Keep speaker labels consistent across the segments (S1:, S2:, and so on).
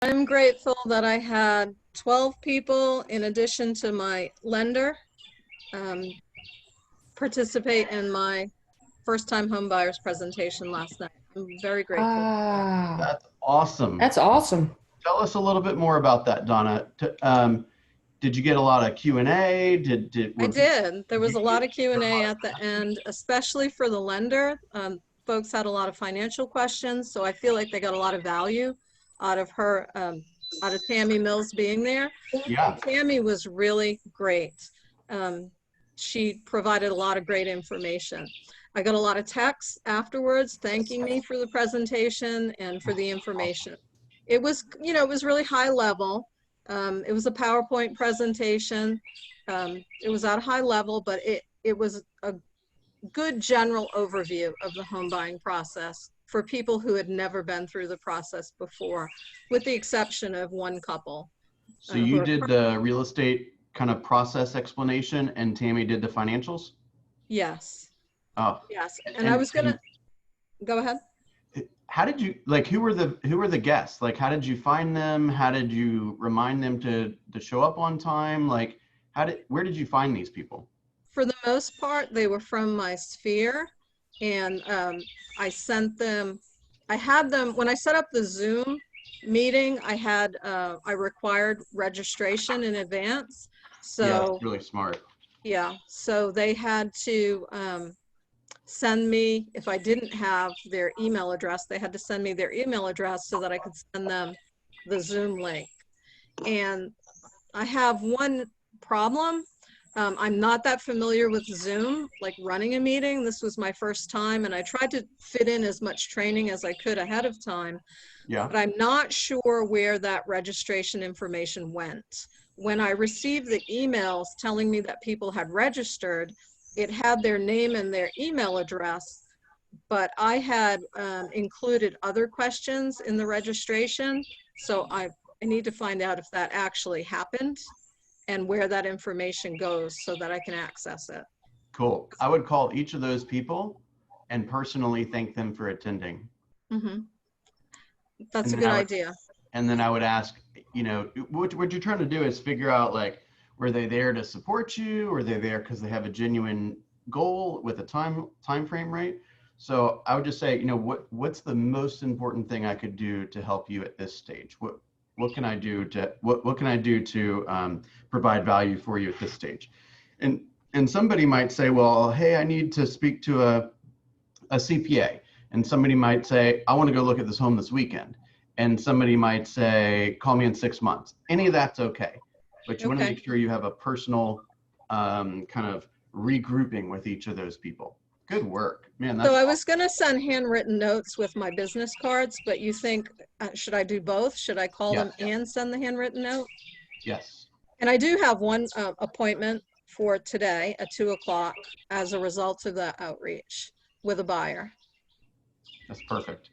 S1: I'm grateful that I had 12 people in addition to my lender um, participate in my first time home buyers presentation last night. I'm very grateful.
S2: Wow.
S3: That's awesome.
S2: That's awesome.
S3: Tell us a little bit more about that, Donna. Did you get a lot of Q&A?
S1: I
S3: Were people
S1: did. There was a lot of Q&A at the end, especially for the lender. Folks had a lot of financial questions, so I feel like they got a lot of value out of her, out of Tammy Mills being there.
S3: Yeah.
S1: Tammy was really great. Um, she provided a lot of great information. I got a lot of texts afterwards thanking me for the presentation and for the information. It was, it was really high level. It was a PowerPoint presentation. It was at a high level, but it was a good general overview of the home buying process for people who had never been through the process before, with the exception of one couple.
S3: So you did the real estate kind of process explanation and Tammy did the financials?
S1: Yes.
S3: Oh.
S1: Yes. And I was gonna go ahead.
S3: How did you, like, who were the guests? Like, how did you find them? How did you remind them to show up on time? Like, where did you find these people?
S1: For the most part, they were from my sphere, and I sent them, I had them, when I set up the Zoom meeting, I required registration in advance.
S3: Yeah,
S1: So
S3: that's really smart.
S1: yeah, so they had to send me, if I didn't have their email address, they had to send me their email address so that I could send them the Zoom link. And I have one problem. I'm not that familiar with Zoom, like running a meeting. This was my first time, and I tried to fit in as much training as I could ahead of time.
S3: Yeah.
S1: But I'm not sure where that registration information went. When I received the emails telling me that people had registered, it had their name and their email address, but I had included other questions in the registration. So I need to find out if that actually happened and where that information goes so that I can access it.
S3: Cool. I would call each of those people and personally thank them for attending.
S1: Mm-hmm. That's a good idea.
S3: And then I would ask, what you're trying to do is figure out, like, were they there to support you? Or are they there because they have a genuine goal with a time frame, right? So I would just say, what's the most important thing I could do to help you at this stage? What can I do to provide value for you at this stage? And somebody might say, well, hey, I need to speak to a CPA. And somebody might say, I want to go look at this home this weekend. And somebody might say, call me in 6 months. Any of that's okay. But you want to make sure you have a personal kind of regrouping with each of those people. Good work, man.
S1: So I was going to send handwritten notes with my business cards, but you think, should I do both? Should I call them and send the handwritten note?
S3: Yes.
S1: And I do have one appointment for today at 2 o'clock as a result of the outreach with a buyer.
S3: That's perfect.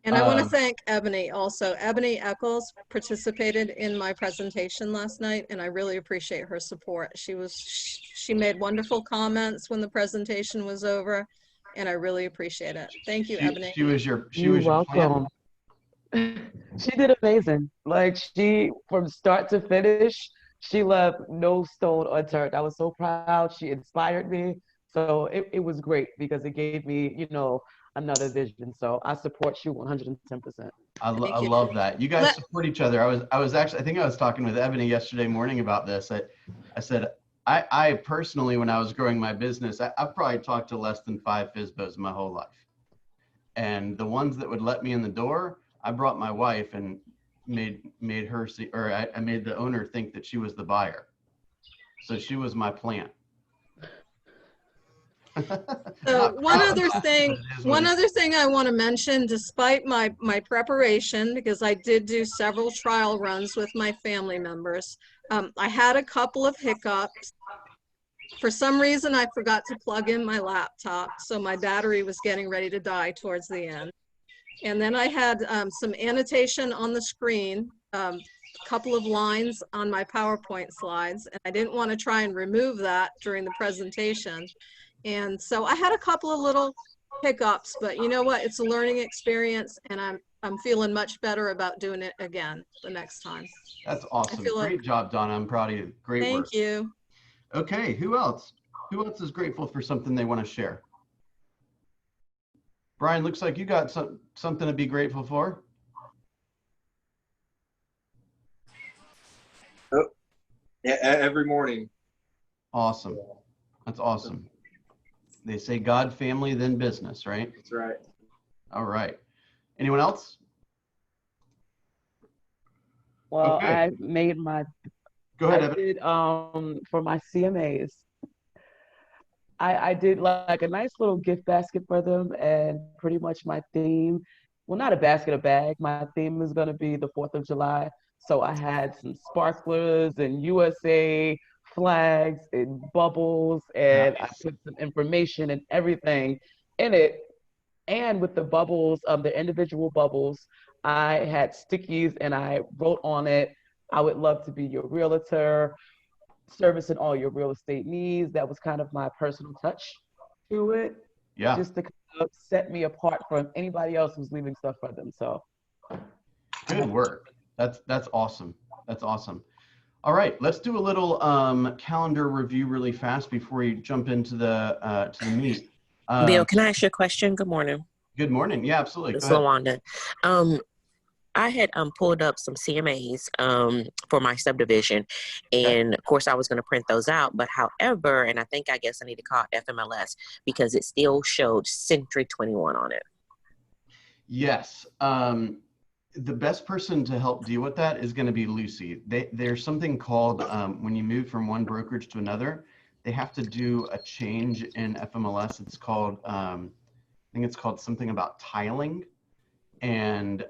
S1: And I want to thank Ebony also. Ebony Eccles participated in my presentation last night, and I really appreciate her support. She made wonderful comments when the presentation was over, and I really appreciate it. Thank you, Ebony.
S2: You're welcome. She did amazing. Like, from start to finish, she left no stone unturned. I was so proud. She inspired me. So it was great because it gave me, another vision. So I support you 110%.
S3: I love that. You guys support each other. I was actually, I think I was talking with Ebony yesterday morning about this. I said, I personally, when I was growing my business, I've probably talked to less than 5 FSBOs my whole life. And the ones that would let me in the door, I brought my wife and made her see, or I made the owner think that she was the buyer. So she was my plant.
S1: So one other thing I want to mention, despite my preparation, because I did do several trial runs with my family members, I had a couple of hiccups. For some reason, I forgot to plug in my laptop, so my battery was getting ready to die towards the end. And then I had some annotation on the screen, a couple of lines on my PowerPoint slides, and I didn't want to try and remove that during the presentation. And so I had a couple of little hiccups, but you know what? It's a learning experience, and I'm feeling much better about doing it again the next time.
S3: That's
S1: I
S3: awesome.
S1: feel like,
S3: Great job, Donna. I'm proud of you. Great work.
S1: thank you.
S3: Okay, who else? Who else is grateful for something they want to share? Brian, looks like you got something to be grateful for.
S4: Oh, yeah, every morning.
S3: Awesome. That's awesome. They say God, family, then business, right?
S4: That's right.
S3: All right. Anyone else?
S2: Well,
S3: Okay.
S2: I made my,
S3: Go ahead,
S2: I
S3: Evan.
S2: did, for my CMAs, I did like a nice little gift basket for them, and pretty much my theme, well, not a basket, a bag. My theme is going to be the 4th of July. So I had some sparklers and USA flags and bubbles, and I
S3: Nice.
S2: put some information and everything in it. And with the bubbles, the individual bubbles, I had stickies and I wrote on it, I would love to be your realtor, servicing all your real estate needs. That was kind of my personal touch to it,
S3: Yeah.
S2: just to kind of set me apart from anybody else who's leaving stuff for them. So
S3: Good work. That's awesome. That's awesome. All right, let's do a little calendar review really fast before we jump into the meat.
S5: Bill, can I ask you a question? Good morning.
S3: Good morning. Yeah, absolutely.
S5: It's
S3: Go ahead.
S5: Lawanda. I had pulled up some CMAs for my subdivision, and of course I was going to print those out. But however, and I guess I need to call FMLS because it still showed Century 21 on it.
S3: Yes. The best person to help deal with that is going to be Lucy. There's something called when you move from one brokerage to another, they have to do a change in FMLS. It's called I think it's called something about tiling. And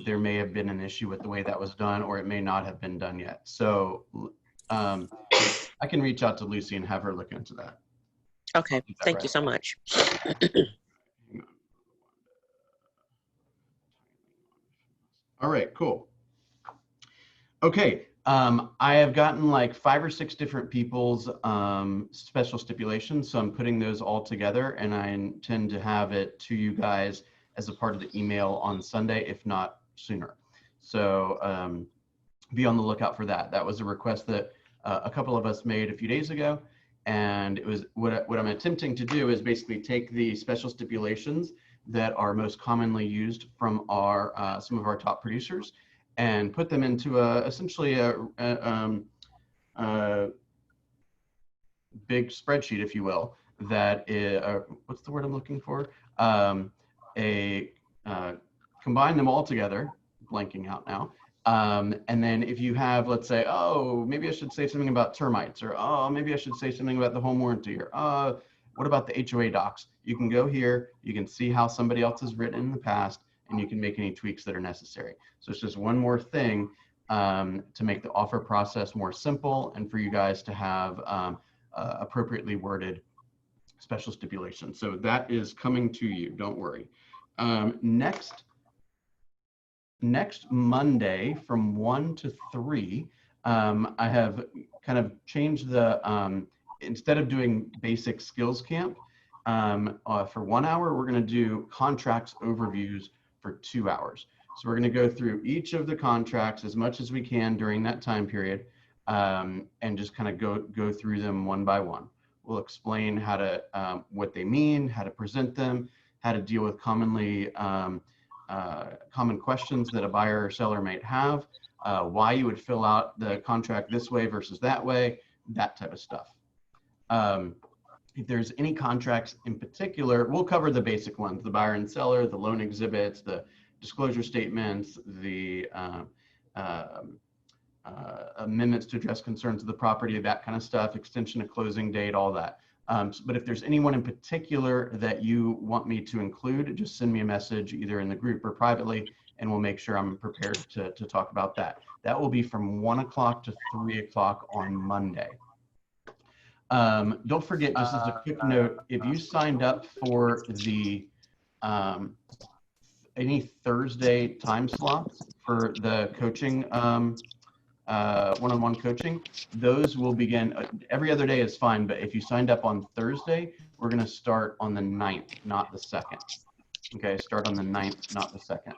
S3: there may have been an issue with the way that was done, or it may not have been done yet. So I can reach out to Lucy and have her look into that.
S5: Okay, thank you so much.
S3: All right, cool. Okay, I have gotten like 5 or 6 different people's special stipulations. So I'm putting those all together, and I intend to have it to you guys as a part of the email on Sunday, if not sooner. So be on the lookout for that. That was a request that a couple of us made a few days ago. And it was what I'm attempting to do is basically take the special stipulations that are most commonly used from our some of our top producers and put them into essentially a big spreadsheet, if you will, that is, what's the word I'm looking for? Combine them all together, blanking out now. And then if you have, let's say, oh, maybe I should say something about termites, or oh, maybe I should say something about the home warranty, or what about the HOA docs? You can go here, you can see how somebody else has written in the past, and you can make any tweaks that are necessary. So it's just one more thing to make the offer process more simple and for you guys to have appropriately worded special stipulations. So that is coming to you, don't worry. Next Monday from 1 to 3, I have kind of changed the, instead of doing basic skills camp, for 1 hour, we're gonna do contracts overviews for 2 hours. So we're gonna go through each of the contracts as much as we can during that time period, and just kind of go through them one by one. We'll explain how to, what they mean, how to present them, how to deal with commonly common questions that a buyer or seller might have, why you would fill out the contract this way versus that way, that type of stuff. If there's any contracts in particular, we'll cover the basic ones, the buyer and seller, the loan exhibits, the disclosure statements, the amendments to address concerns of the property, that kind of stuff, extension of closing date, all that. But if there's anyone in particular that you want me to include, just send me a message either in the group or privately, and we'll make sure I'm prepared to talk about that. That will be from 1 o'clock to 3 o'clock on Monday. Don't forget, just as a quick note, if you signed up for the any Thursday time slots for the coaching, one-on-one coaching, those will begin, every other day is fine, but if you signed up on Thursday, we're gonna start on the 9th, not the 2nd. Okay, start on the 9th, not the 2nd.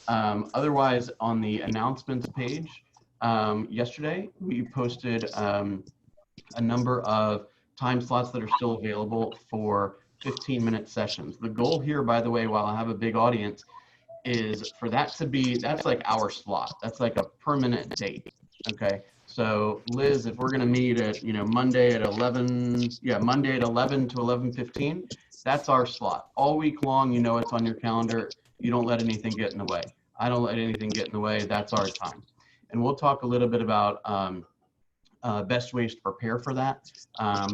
S3: Otherwise, on the announcements page, yesterday, we posted a number of time slots that are still available for 15-minute sessions. The goal here, by the way, while I have a big audience, is for that to be, that's like our slot. That's like a permanent date, okay? So Liz, if we're gonna meet at, Monday at 11, Monday at 11 to 11:15, that's our slot. All week long, it's on your calendar. You don't let anything get in the way. I don't let anything get in the way. That's our time. And we'll talk a little bit about best ways to prepare for that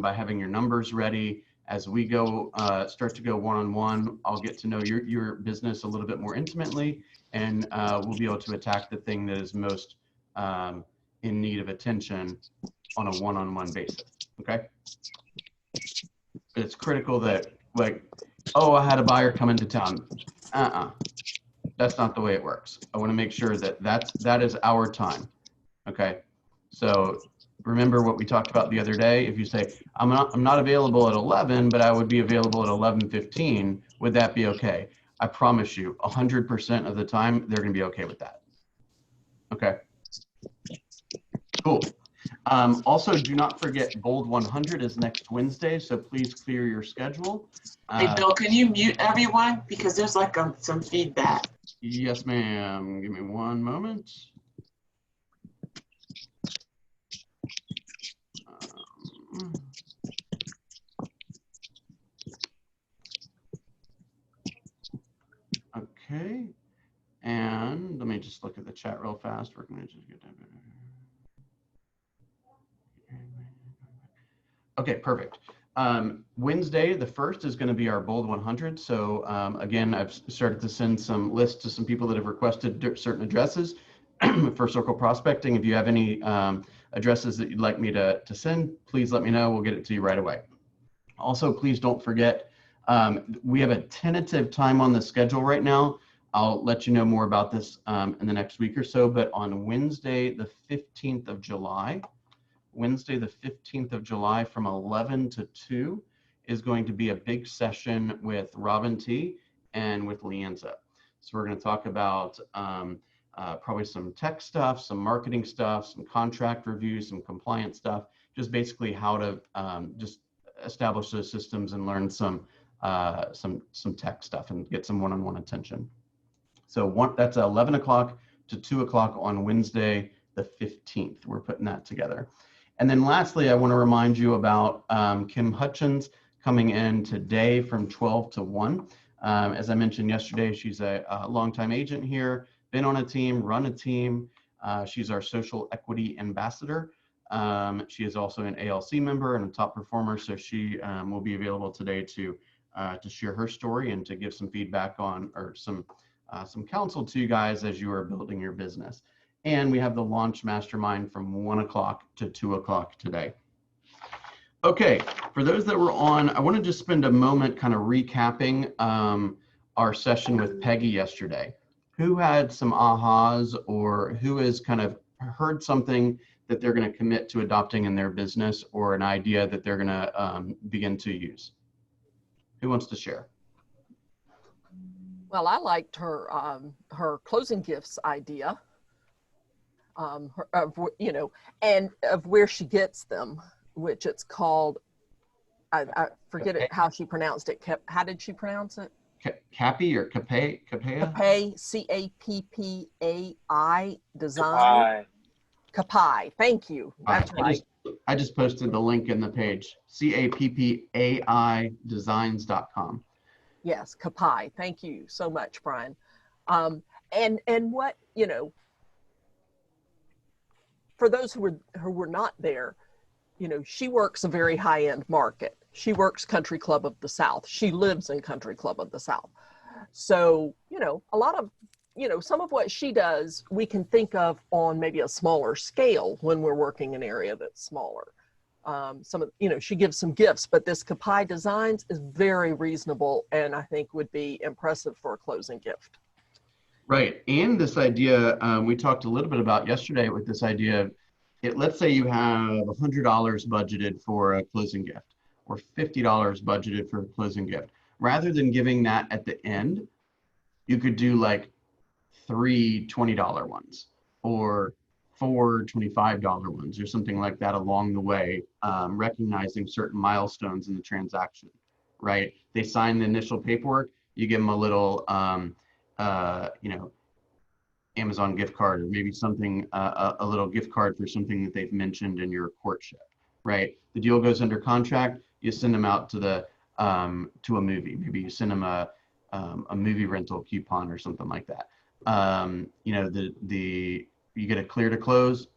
S3: by having your numbers ready. As we go start to go one-on-one, I'll get to know your business a little bit more intimately, and we'll be able to attack the thing that is most in need of attention on a one-on-one basis, okay? But it's critical that, like, oh, I had a buyer come into town. That's not the way it works. I want to make sure that that is our time, okay? So remember what we talked about the other day. If you say, I'm not available at 11, but I would be available at 11:15, would that be okay? I promise you 100% of the time, they're going to be okay with that. Okay. Cool. Also, do not forget Bold 100 is next Wednesday, so please clear your schedule.
S6: Hey, Bill, can you mute everyone? Because there's like some feedback.
S3: Yes, ma'am. Give me one moment. Okay, and let me just look at the chat real fast. We're going to just get okay, perfect. Wednesday, the 1st, is going to be our Bold 100. So again, I've started to send some lists to some people that have requested certain addresses for circle prospecting. If you have any addresses that you'd like me to send, please let me know. We'll get it to you right away. Also, please don't forget, we have a tentative time on the schedule right now. I'll let you know more about this in the next week or so, but on Wednesday, the 15th of July, from 11 to 2 is going to be a big session with Robin T and with Leanza. So we're going to talk about probably some tech stuff, some marketing stuff, some contract reviews, some compliance stuff, just basically how to just establish those systems and learn some tech stuff and get some one-on-one attention. So that's 11 o'clock to 2 o'clock on Wednesday, the 15th. We're putting that together. And then lastly, I want to remind you about Kim Hutchins coming in today from 12 to 1. As I mentioned yesterday, she's a longtime agent here, been on a team, run a team. She's our social equity ambassador. She is also an ALC member and a top performer, so she will be available today to share her story and to give some feedback on, or some counsel to you guys as you are building your business. And we have the launch mastermind from 1 o'clock to 2 o'clock today. Okay, for those that were on, I want to just spend a moment kind of recapping our session with Peggy yesterday. Who had some ahas, or who has kind of heard something that they're going to commit to adopting in their business, or an idea that they're going to begin to use? Who wants to share?
S7: Well, I liked her closing gifts idea, and of where she gets them, which it's called, I forget it, how she pronounced it. How did she pronounce it?
S3: Cappy or Capay?
S7: Capay, C-A-P-P-A-I design. Capay, thank you. That's right.
S3: I just posted the link in the page, CAPPAI designs.com.
S7: Yes, Capay. Thank you so much, Brian. And what, for those who were not there, she works a very high-end market. She works Country Club of the South. She lives in Country Club of the South. So, a lot of, some of what she does, we can think of on maybe a smaller scale when we're working an area that's smaller. She gives some gifts, but this Capay Designs is very reasonable and I think would be impressive for a closing gift.
S3: Right. And this idea, we talked a little bit about yesterday with this idea of, let's say you have $100 budgeted for a closing gift, or $50 budgeted for a closing gift. Rather than giving that at the end, you could do like 3 $20 ones or 4 $25 ones or something like that along the way, recognizing certain milestones in the transaction, right? They sign the initial paperwork, you give them a little, you know, Amazon gift card, or maybe something, a little gift card for something that they've mentioned in your courtship, right? The deal goes under contract, you send them out to the, to a movie. Maybe you send them a movie rental coupon or something like that. You know, you get a clear to close,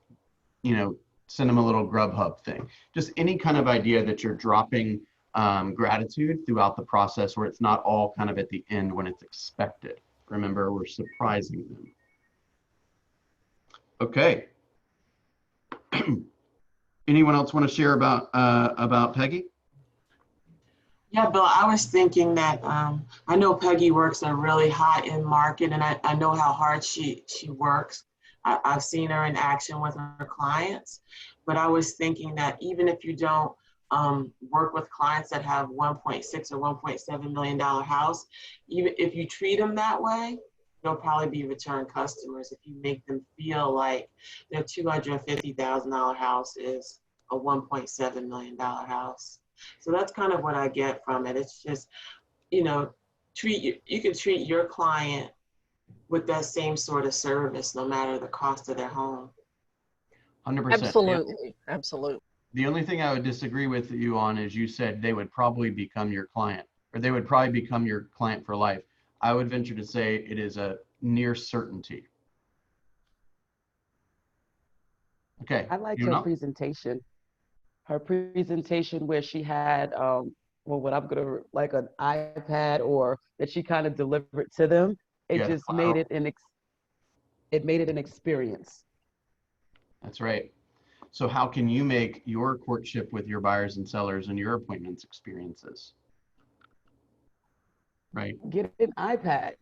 S3: you know, send them a little Grubhub thing. Just any kind of idea that you're dropping gratitude throughout the process, where it's not all kind of at the end when it's expected. Remember, we're surprising them. Okay. Anyone else want to share about Peggy?
S6: Yeah, Bill, I was thinking that I know Peggy works a really high-end market, and I know how hard she works. I've seen her in action with her clients, but I was thinking that even if you don't work with clients that have 1.6 or $1.7 million house, even if you treat them that way, they'll probably be return customers if you make them feel like their $250,000 house is a $1.7 million house. So that's kind of what I get from it. It's just, you know, you can treat your client with that same sort of service, no matter the cost of their home.
S3: 100%.
S7: Absolutely, absolutely.
S3: The only thing I would disagree with you on is you said they would probably become your client, or they would probably become your client for life. I would venture to say it is a near certainty. Okay.
S2: I liked her presentation. Her presentation where she had, well, what I'm gonna like an iPad, or that she kind of delivered to them. It
S3: Yeah,
S2: just made it an experience.
S3: That's right. So how can you make your courtship with your buyers and sellers and your appointments experiences? Right.
S2: Get an iPad,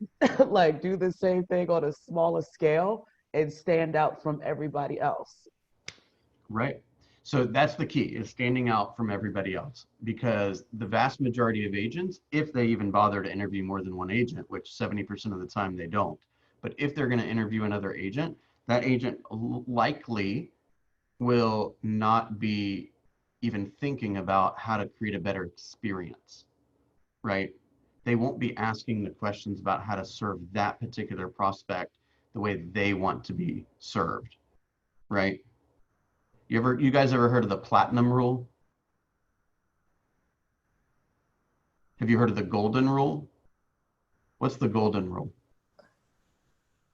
S2: like do the same thing on a smaller scale and stand out from everybody else.
S3: Right. So that's the key, is standing out from everybody else, because the vast majority of agents, if they even bother to interview more than one agent, which 70% of the time they don't, but if they're going to interview another agent, that agent likely will not be even thinking about how to create a better experience, right? They won't be asking the questions about how to serve that particular prospect the way they want to be served, right? You guys ever heard of the platinum rule? Have you heard of the golden rule? What's the golden rule?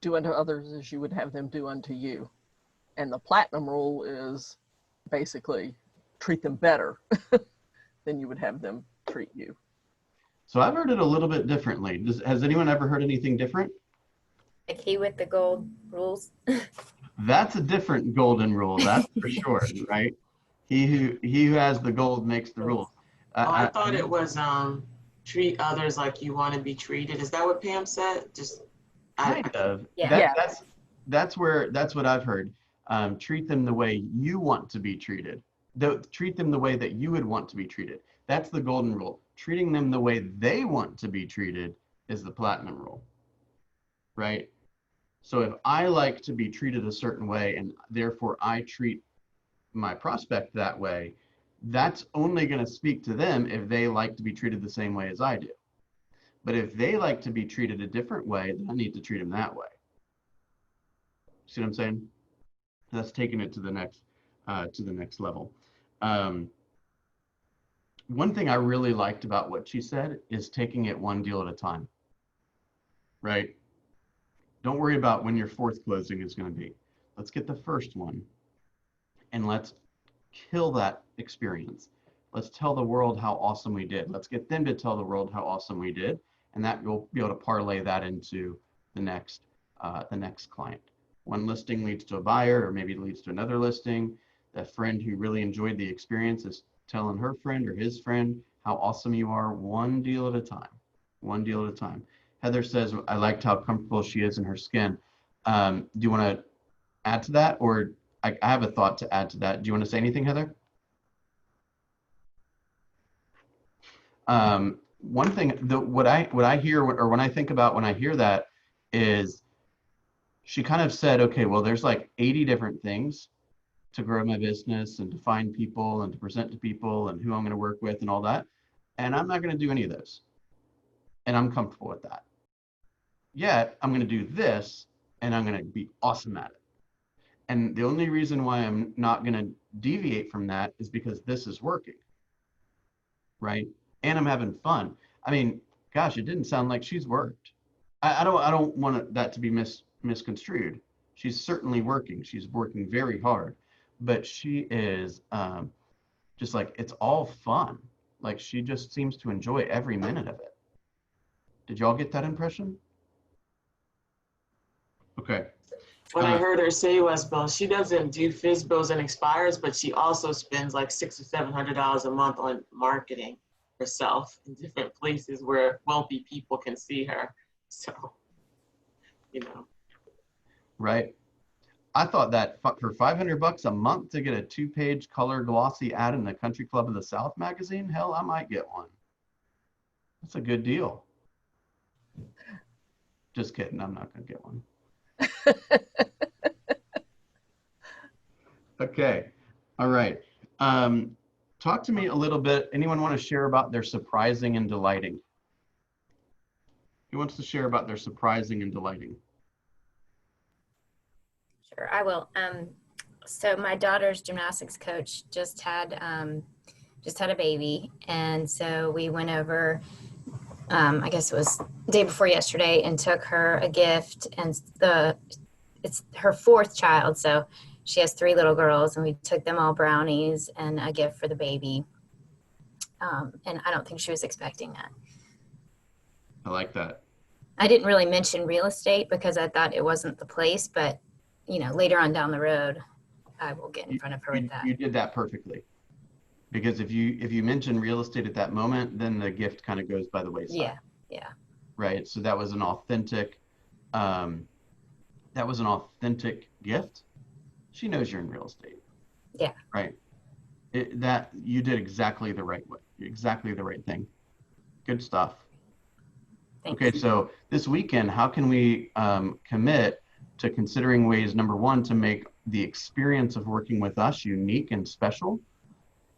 S7: Do unto others as you would have them do unto you. And the platinum rule is basically treat them better than you would have them treat you.
S3: So I've heard it a little bit differently. Has anyone ever heard anything different?
S8: Like he with the gold rules.
S3: That's a different golden rule, that's for sure, right? He who has the gold makes the rules.
S6: I thought it was treat others like you want to be treated. Is that what Pam said? Just
S3: kind of.
S8: Yeah.
S3: That's what I've heard. Treat them the way you want to be treated. Treat them the way that you would want to be treated. That's the golden rule. Treating them the way they want to be treated is the platinum rule, right? So if I like to be treated a certain way and therefore I treat my prospect that way, that's only going to speak to them if they like to be treated the same way as I do. But if they like to be treated a different way, then I need to treat them that way. See what I'm saying? That's taking it to the next level. One thing I really liked about what she said is taking it one deal at a time, right? Don't worry about when your fourth closing is going to be. Let's get the first one and let's kill that experience. Let's tell the world how awesome we did. Let's get them to tell the world how awesome we did. And that you'll be able to parlay that into the next client. One listing leads to a buyer, or maybe leads to another listing. That friend who really enjoyed the experience is telling her friend or his friend how awesome you are, one deal at a time. One deal at a time. Heather says, I liked how comfortable she is in her skin. Do you want to add to that? Or I have a thought to add to that. Do you want to say anything, Heather? One thing, what I hear, or when I think about when I hear that, is she kind of said, okay, well, there's like 80 different things to grow my business and to find people and to present to people and who I'm going to work with and all that. And I'm not going to do any of those. And I'm comfortable with that. Yet I'm going to do this and I'm going to be awesome at it. And the only reason why I'm not going to deviate from that is because this is working. Right? And I'm having fun. I mean, gosh, it didn't sound like she's worked. I don't want that to be misconstrued. She's certainly working. She's working very hard, but she is just like, it's all fun. Like she just seems to enjoy every minute of it. Did y'all get that impression? Okay.
S6: What I heard her say was, Bill, she doesn't do FISBOs and expires, but she also spends like $600 or $700 a month on marketing herself in different places where wealthy people can see her. So, you know.
S3: Right. I thought that for $500 a month to get a 2-page color glossy ad in the Country Club of the South magazine, hell, I might get one. That's a good deal. Just kidding. I'm not going to get one. Okay. All right. Talk to me a little bit. Anyone want to share about their surprising and delighting? Who wants to share about their surprising and delighting?
S8: Sure, I will. So my daughter's gymnastics coach just had a baby, and so we went over. I guess it was the day before yesterday, and took her a gift, and it's her 4th child, so she has 3 little girls, and we took them all brownies and a gift for the baby. And I don't think she was expecting that.
S3: I like that.
S8: I didn't really mention real estate because I thought it wasn't the place, but you know, later on down the road, I will get in front of her with that.
S3: You did that perfectly. Because if you mention real estate at that moment, then the gift kind of goes by the wayside.
S8: Yeah, yeah.
S3: Right. So that was an authentic gift. She knows you're in real estate.
S8: Yeah.
S3: Right. That you did exactly the right way, exactly the right thing. Good stuff.
S8: Thanks.
S3: Okay, so this weekend, how can we commit to considering ways, number one, to make the experience of working with us unique and special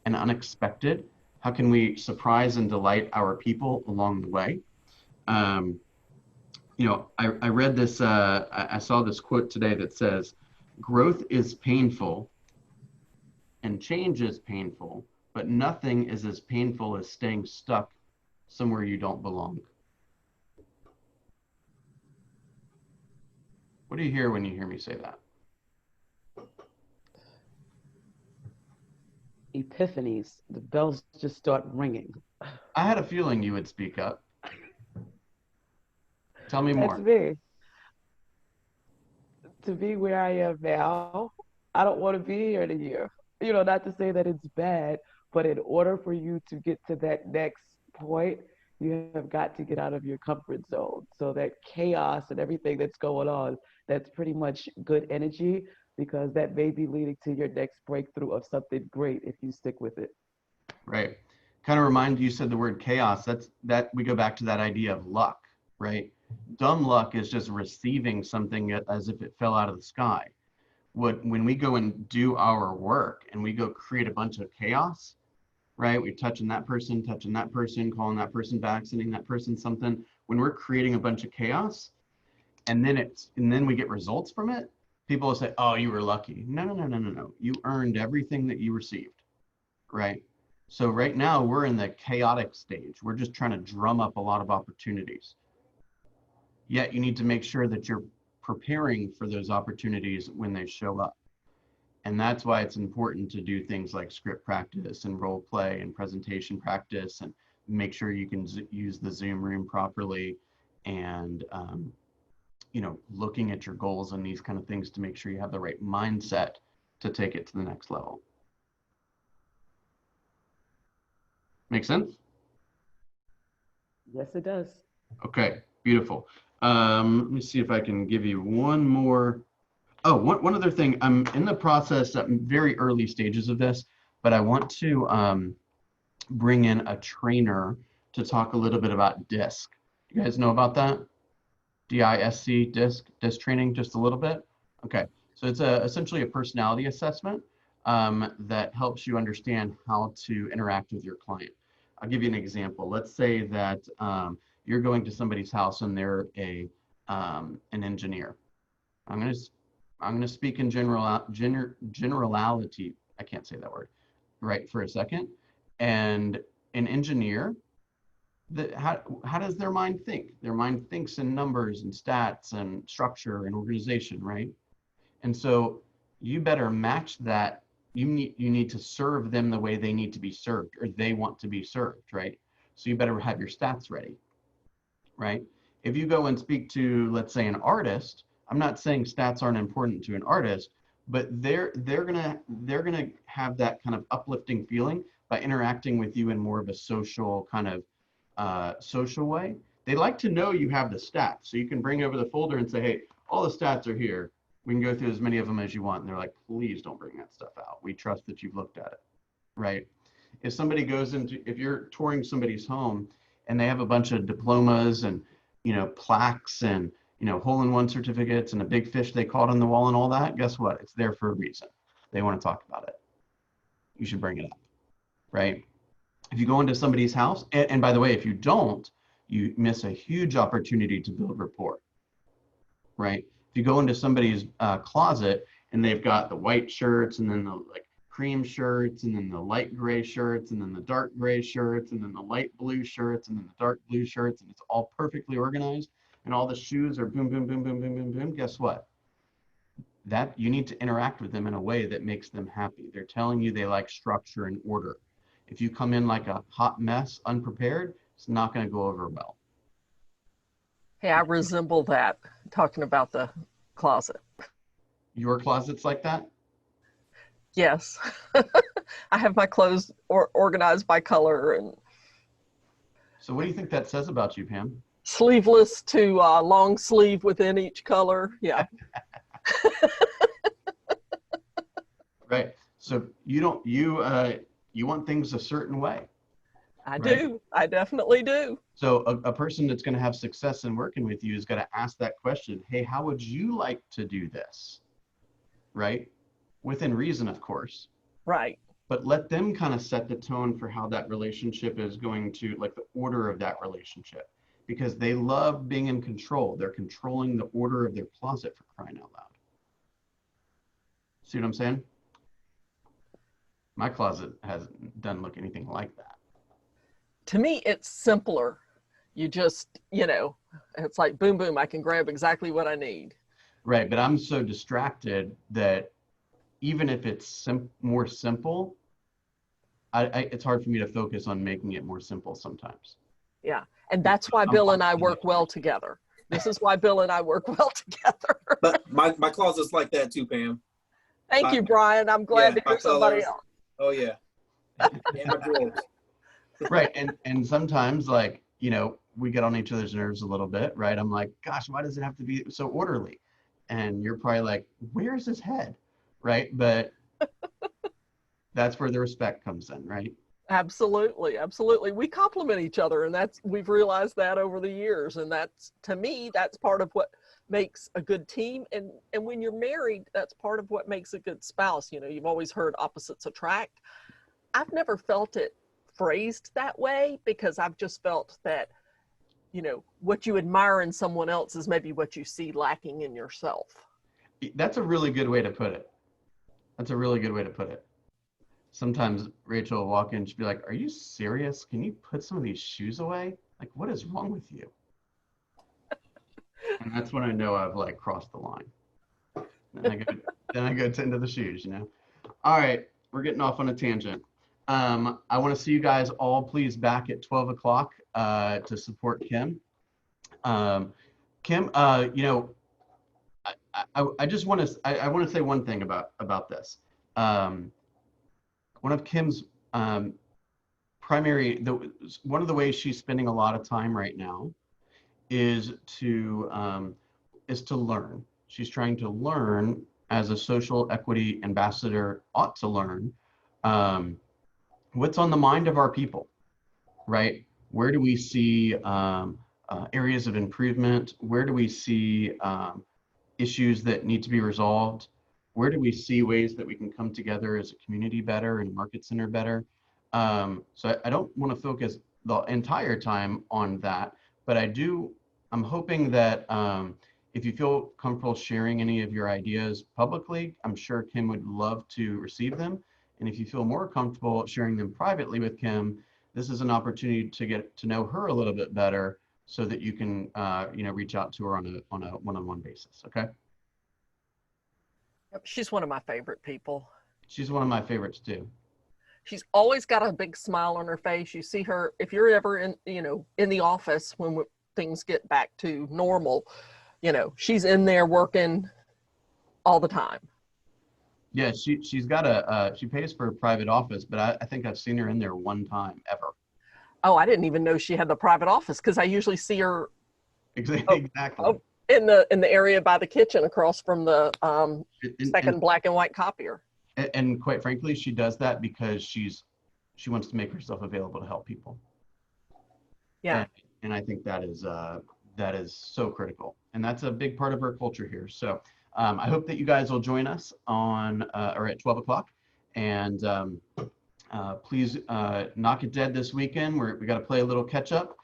S3: and unexpected? How can we surprise and delight our people along the way? I read this, I saw this quote today that says, growth is painful and change is painful, but nothing is as painful as staying stuck somewhere you don't belong. What do you hear when you hear me say that?
S2: Epiphanies. The bells just start ringing.
S3: I had a feeling you would speak up. Tell me more.
S2: That's me. To be where I am now, I don't want to be here in a year. You know, not to say that it's bad, but in order for you to get to that next point, you have got to get out of your comfort zone. So that chaos and everything that's going on, that's pretty much good energy, because that may be leading to your next breakthrough of something great if you stick with it.
S3: Right. Kind of remind you said the word chaos. That we go back to that idea of luck, right? Dumb luck is just receiving something as if it fell out of the sky. When we go and do our work and we go create a bunch of chaos, right? We're touching that person, calling that person back, sending that person something. When we're creating a bunch of chaos, and then we get results from it, people will say, "Oh, you were lucky." No. You earned everything that you received, right? So right now we're in the chaotic stage. We're just trying to drum up a lot of opportunities. Yet you need to make sure that you're preparing for those opportunities when they show up. And that's why it's important to do things like script practice and role play and presentation practice, and make sure you can use the Zoom room properly, and looking at your goals and these kind of things to make sure you have the right mindset to take it to the next level. Make sense?
S2: Yes, it does.
S3: Okay, beautiful. Let me see if I can give you one more. Oh, one other thing. I'm in the process, very early stages of this, but I want to bring in a trainer to talk a little bit about DISC. You guys know about that? DISC, disc training, just a little bit? Okay, so it's essentially a personality assessment that helps you understand how to interact with your client. I'll give you an example. Let's say that you're going to somebody's house and they're an engineer. I'm gonna speak in generality. I can't say that word right for a second. And an engineer, how does their mind think? Their mind thinks in numbers and stats and structure and organization, right? And so you better match that. You need to serve them the way they need to be served, or they want to be served, right? So you better have your stats ready, right? If you go and speak to, let's say, an artist, I'm not saying stats aren't important to an artist, but they're gonna have that kind of uplifting feeling by interacting with you in more of a social kind of social way. They like to know you have the stats, so you can bring over the folder and say, hey, all the stats are here. We can go through as many of them as you want. And they're like, please don't bring that stuff out. We trust that you've looked at it, right? If somebody goes into, if you're touring somebody's home and they have a bunch of diplomas and, plaques and, hole-in-one certificates and a big fish they caught on the wall and all that, guess what? It's there for a reason. They want to talk about it. You should bring it up, right? If you go into somebody's house, and by the way, if you don't, you miss a huge opportunity to build rapport, right? If you go into somebody's closet and they've got the white shirts and then the cream shirts and then the light gray shirts and then the dark gray shirts and then the light blue shirts and then the dark blue shirts, and it's all perfectly organized and all the shoes are boom, boom, boom, boom, boom, boom, boom, guess what? That you need to interact with them in a way that makes them happy. They're telling you they like structure and order. If you come in like a hot mess, unprepared, it's not going to go over well.
S7: Hey, I resemble that, talking about the closet.
S3: Your closet's like that?
S7: Yes. I have my clothes organized by color. And
S3: so what do you think that says about you, Pam?
S7: Sleeveless to long sleeve within each color. Yeah.
S3: Right. So you want things a certain way.
S7: I do. I definitely do.
S3: So a person that's going to have success in working with you is going to ask that question. Hey, how would you like to do this? Right? Within reason, of course.
S7: Right.
S3: But let them kind of set the tone for how that relationship is going to, like the order of that relationship, because they love being in control. They're controlling the order of their closet, for crying out loud. See what I'm saying? My closet doesn't look anything like that.
S7: To me, it's simpler. You just, it's like boom, boom, I can grab exactly what I need.
S3: Right, but I'm so distracted that even if it's more simple, it's hard for me to focus on making it more simple sometimes.
S7: Yeah, and that's why Bill and I work well together. This is why Bill and I work well together.
S4: But my closet's like that too, Pam.
S7: Thank you, Brian. I'm glad to hear somebody else.
S4: Oh yeah. And my drawers.
S3: Right, and sometimes we get on each other's nerves a little bit, right? I'm like, gosh, why does it have to be so orderly? And you're probably like, where's his head? Right? But that's where the respect comes in, right?
S7: Absolutely. Absolutely. We complement each other, and we've realized that over the years. And that's, to me, that's part of what makes a good team. And when you're married, that's part of what makes a good spouse. You've always heard opposites attract. I've never felt it phrased that way, because I've just felt that, what you admire in someone else is maybe what you see lacking in yourself.
S3: That's a really good way to put it. Sometimes Rachel will walk in, she'll be like, are you serious? Can you put some of these shoes away? Like, what is wrong with you? And that's when I know I've crossed the line. Then I go into the shoes, All right, we're getting off on a tangent. I want to see you guys all please back at 12 o'clock to support Kim. Kim, I just want to I want to say one thing about this. One of Kim's one of the ways she's spending a lot of time right now is to learn. She's trying to learn, as a social equity ambassador ought to learn, what's on the mind of our people, right? Where do we see areas of improvement? Where do we see issues that need to be resolved? Where do we see ways that we can come together as a community better and market center better? So I don't want to focus the entire time on that, but I'm hoping that if you feel comfortable sharing any of your ideas publicly, I'm sure Kim would love to receive them. And if you feel more comfortable sharing them privately with Kim, this is an opportunity to get to know her a little bit better so that you can reach out to her on a one-on-one basis. Okay.
S7: She's one of my favorite people.
S3: She's one of my favorites too.
S7: She's always got a big smile on her face. You see her, if you're ever in the office when things get back to normal, she's in there working all the time.
S3: Yeah, she's got she pays for a private office, but I think I've seen her in there one time ever.
S7: Oh, I didn't even know she had the private office because I usually see her
S3: Exactly.
S7: in the area by the kitchen across from the second black and white copier.
S3: And quite frankly, she does that because she wants to make herself available to help people.
S7: Yeah.
S3: And I think that is so critical, and that's a big part of our culture here. So I hope that you guys will join us on or at 12 o'clock, and please knock it dead this weekend. We got to play a little catch up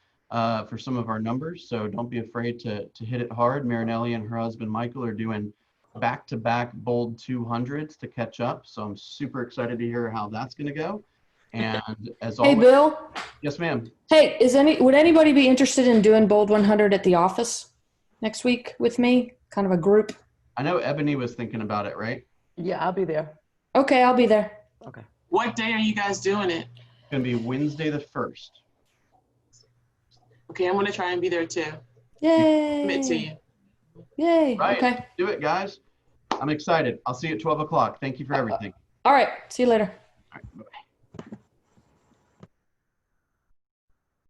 S3: for some of our numbers, so don't be afraid to hit it hard. Marinelli and her husband Michael are doing back-to-back bold 200s to catch up, so I'm super excited to hear how that's going to go. And as always,
S9: hey Bill.
S3: Yes, ma'am.
S9: Hey, would anybody be interested in doing bold 100 at the office next week with me? Kind of a group.
S3: I know Ebony was thinking about it, right?
S2: Yeah, I'll be there.
S9: Okay, I'll be there.
S2: Okay.
S6: What day are you guys doing it?
S3: It's going to be Wednesday the 1st.
S6: Okay, I'm going to try and be there too.
S9: Yay.
S6: Commit to you.
S9: Yay.
S3: Right.
S9: Okay.
S3: Do it, guys. I'm excited. I'll see you at 12 o'clock. Thank you for everything.
S9: All right. See you later.
S3: All right. Bye.